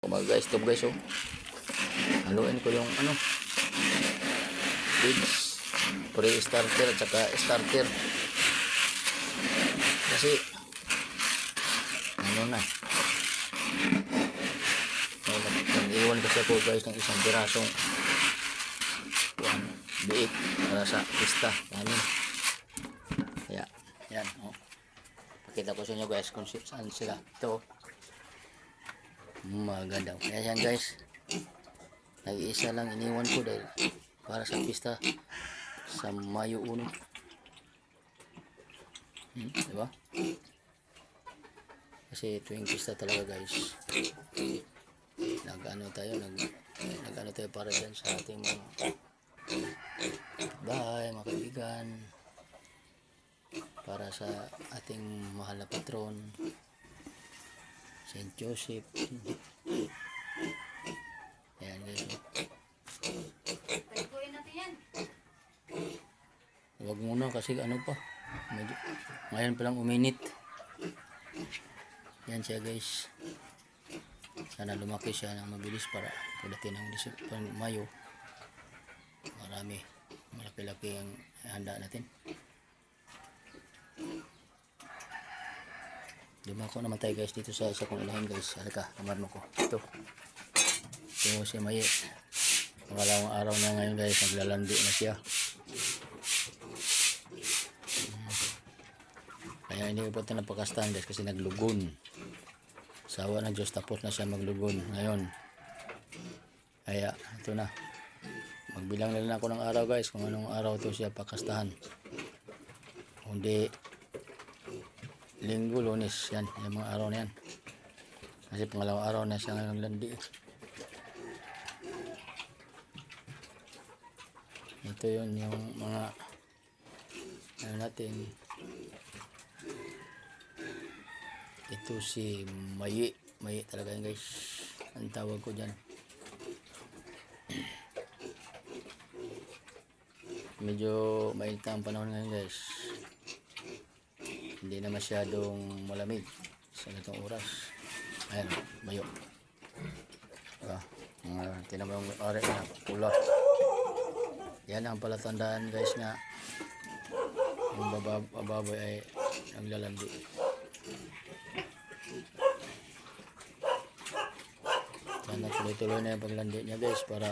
Mga guys, ito guys, oh. Haluin ko yung ano, feeds, pre-starter at saka starter. Kasi ano na, nag-iwan kasi ako guys ng isang pirasong biik para sa pista namin. Kaya yan, oh. Pakita ko sa inyo guys kung saan sila. Ito maganda. Kaya yan guys, nag-iisa lang iniwan ko dahil para sa pista sa Mayo 1. Diba? Kasi tuwing pista talaga guys, nag-ano tayo para dyan sa ating mga bahay, mga kaibigan, para sa ating mahal na patron St. Joseph. Ayan guys, huwag muna kasi ano pa, medyo, ngayon pa lang uminit. Yan siya guys, sana lumaki siya ng mabilis para pagdating ng Mayo marami, malaki-laki ang handa natin. Dumako naman tayo guys dito sa isa kong ilahin guys. Halika, kamarno ko. Ito si Maye. Pangalawang araw na ngayon guys, naglalandi na siya. Kaya hindi ko pa napakastan guys kasi naglugon. Sawa ng Diyos, tapos na siya maglugon ngayon. Kaya ito na, magbilang na lang ako ng araw guys kung anong araw to siya pakastahan. Kundi Linggo, Lunes, yan yung mga araw na yan. Kasi pangalawang araw na siya ngayon landi. Ito yun yung mga ano natin. Ito si Maye talaga yan guys, ang tawag ko dyan. Medyo mainit ang panahon ngayon guys, hindi na masyadong malamig sa ganitong oras. Ayan, Mayo. Diba? Tinamang ari na pula. Yan ang palatandaan guys nga yung bababoy ay naglalandi. Sana tuloy-tuloy na yung paglandi niya guys para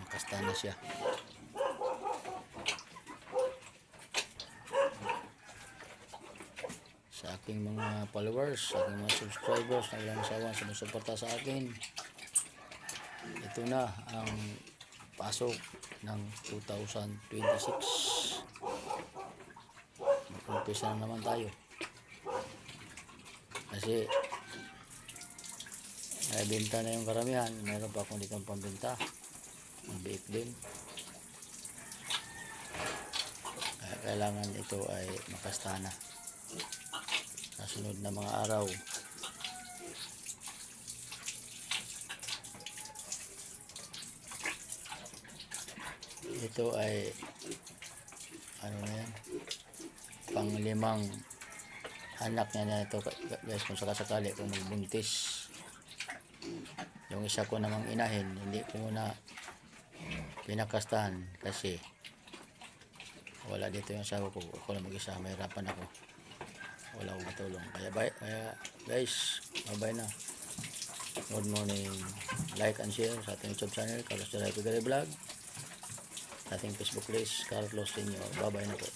makasta na siya. Sa aking mga followers, sa aking mga subscribers na ilang asawang sumusuporta sa akin, ito na ang pasok ng 2026. Mag-umpisa na naman tayo kasi benta na yung karamihan. Mayroon pa akong ditong pambenta, ang biik din. Kailangan ito ay makasta na sa sunod na mga araw. Ito ay ano na yan, pang-5 anak niya na ito guys, kung sakasakali kung magbuntis. Yung isa ko namang inahin, hindi ko muna pinakastahan kasi wala dito yung asawa ko. Ako na mag-isa, mahirapan ako, wala akong matulong. Kaya guys, bye na. Good morning. Like and share sa ating YouTube channel, Carlos Duray Pigare Vlog. Sa ating Facebook page, Carlos Senior. Bye na po.